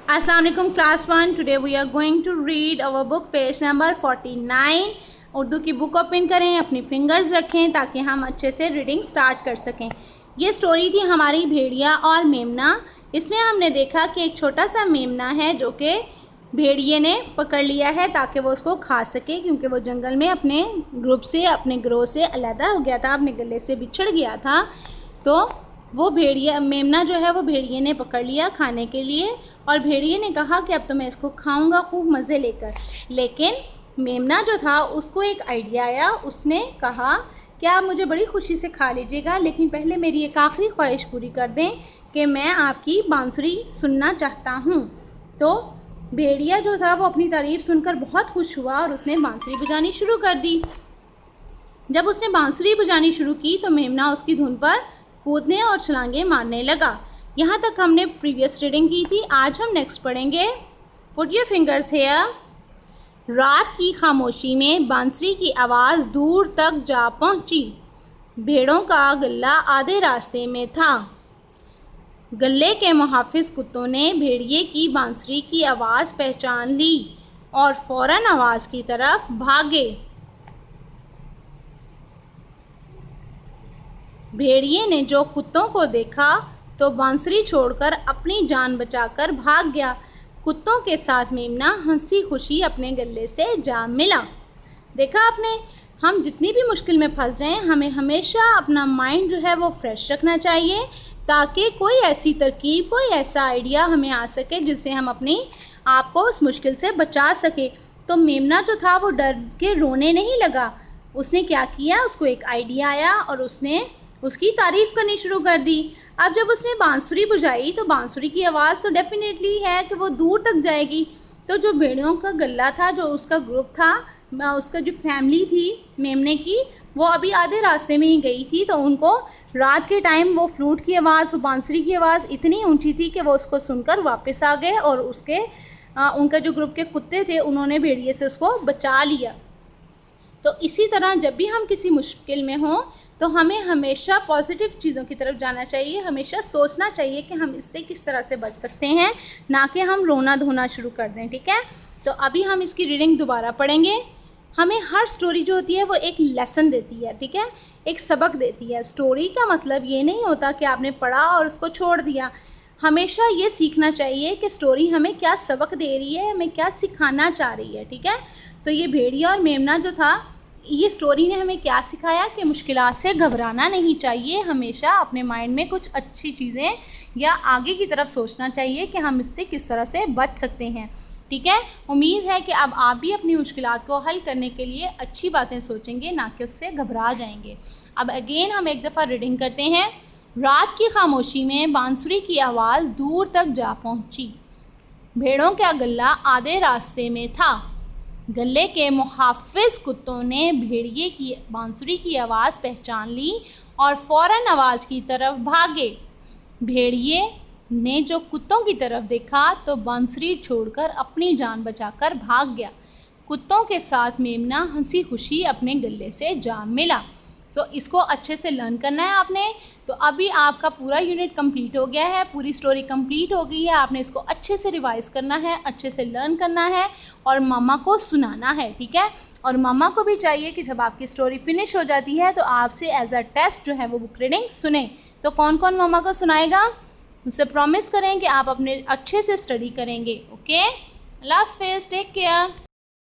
अस्सलाम वालेकुम class 1। Today we are going to read our book page number 49। Urdu की book open करें, अपनी फिंगर्स रखें ताकि हम अच्छे से रीडिंग स्टार्ट कर सकें। ये स्टोरी थी हमारी भेड़िया और मेमना। इसमें हमने देखा कि एक छोटा सा मेमना है जो कि भेड़िए ने पकड़ लिया है ताकि वो उसको खा सके, क्योंकि वो जंगल में अपने ग्रुप से, अपने ग्रोह से अलहदा हो गया था, अपने गले से बिछड़ गया था। तो वो भेड़िया मेमना जो है वो भेड़िए ने पकड़ लिया खाने के लिए, और भेड़िए ने कहा कि अब तो मैं इसको खाऊंगा खूब मज़े लेकर। लेकिन मेमना जो था उसको एक आइडिया आया। उसने कहा कि आप मुझे बड़ी खुशी से खा लीजिएगा, लेकिन पहले मेरी एक आखिरी ख्वाहिश पूरी कर दें कि मैं आपकी बांसुरी सुनना चाहता हूँ। तो भेड़िया जो था वो अपनी तारीफ़ सुनकर बहुत खुश हुआ और उसने बांसुरी बजानी शुरू कर दी। जब उसने बांसुरी बजानी शुरू की तो मेमना उसकी धुन पर कूदने और छलांगे मारने लगा। यहाँ तक हमने प्रीवियस रीडिंग की थी। आज हम नेक्स्ट पढ़ेंगे। Put your fingers here. रात की खामोशी में बांसुरी की आवाज़ दूर तक जा पहुँची। भेड़ों का गल्ला आधे रास्ते में था। गल्ले के मुहाफिज कुत्तों ने भेड़िए की बांसुरी की आवाज़ पहचान ली और फ़ौरन आवाज़ की तरफ भागे। भेड़िए ने जो कुत्तों को देखा तो बांसुरी छोड़कर अपनी जान बचाकर भाग गया। कुत्तों के साथ मेमना हंसी खुशी अपने गले से जा मिला। देखा आपने, हम जितनी भी मुश्किल में फंस जाएं, हमें हमेशा अपना माइंड जो है वो फ्रेश रखना चाहिए, ताकि कोई ऐसी तरकीब, कोई ऐसा आइडिया हमें आ सके जिससे हम अपनी आप को उस मुश्किल से बचा सके। तो मेमना जो था वो डर के रोने नहीं लगा। उसने क्या किया, उसको एक आइडिया आया और उसने उसकी तारीफ़ करनी शुरू कर दी। अब जब उसने बांसुरी बजाई तो बांसुरी की आवाज़ तो डेफिनेटली है कि वो दूर तक जाएगी। तो जो भेड़ियों का गल्ला था, जो उसका ग्रुप था, उसका जो फैमिली थी मेमने की, वो अभी आधे रास्ते में ही गई थी। तो उनको रात के टाइम वो फ्लूट की आवाज़, वो बांसुरी की आवाज़ इतनी ऊंची थी कि वो उसको सुनकर वापस आ गए, और उसके उनका जो ग्रुप के कुत्ते थे उन्होंने भेड़िए से उसको बचा लिया। तो इसी तरह जब भी हम किसी मुश्किल में हों तो हमें हमेशा पॉजिटिव चीज़ों की तरफ जाना चाहिए। हमेशा सोचना चाहिए कि हम इससे किस तरह से बच सकते हैं, ना कि हम रोना धोना शुरू कर दें। ठीक है, तो अभी हम इसकी रीडिंग दोबारा पढ़ेंगे। हमें हर स्टोरी जो होती है वो एक लेसन देती है, ठीक है, एक सबक देती है। स्टोरी का मतलब ये नहीं होता कि आपने पढ़ा और उसको छोड़ दिया। हमेशा ये सीखना चाहिए कि स्टोरी हमें क्या सबक दे रही है, हमें क्या सिखाना चाह रही है। ठीक है, तो ये भेड़िया और मेमना जो था, ये स्टोरी ने हमें क्या सिखाया कि मुश्किलात से घबराना नहीं चाहिए। हमेशा अपने माइंड में कुछ अच्छी चीज़ें या आगे की तरफ सोचना चाहिए कि हम इससे किस तरह से बच सकते हैं। ठीक है, उम्मीद है कि अब आप भी अपनी मुश्किलात को हल करने के लिए अच्छी बातें सोचेंगे, ना कि उससे घबरा जाएंगे। अब अगेन हम एक दफ़ा रीडिंग करते हैं। रात की खामोशी में बांसुरी की आवाज़ दूर तक जा पहुँची। भेड़ों का गल्ला आधे रास्ते में था। गले के मुहाफिज कुत्तों ने भेड़िए की बांसुरी की आवाज़ पहचान ली और फ़ौरन आवाज़ की तरफ भागे। भेड़िए ने जो कुत्तों की तरफ देखा तो बांसुरी छोड़कर अपनी जान बचाकर भाग गया। कुत्तों के साथ मेमना हंसी खुशी अपने गले से जा मिला। सो इसको अच्छे से लर्न करना है आपने। तो अभी आपका पूरा यूनिट कंप्लीट हो गया है, पूरी स्टोरी कंप्लीट हो गई है। आपने इसको अच्छे से रिवाइज़ करना है, अच्छे से लर्न करना है और मम्मा को सुनाना है। ठीक है, और मम्मा को भी चाहिए कि जब आपकी स्टोरी फिनिश हो जाती है तो आपसे एज अ टेस्ट जो है वो बुक रीडिंग सुने। तो कौन कौन मम्मा को सुनाएगा, मुझसे प्रॉमिस करें कि आप अपने अच्छे से स्टडी करेंगे। ओके, अल्लाह हाफ़िज़, टेक केयर।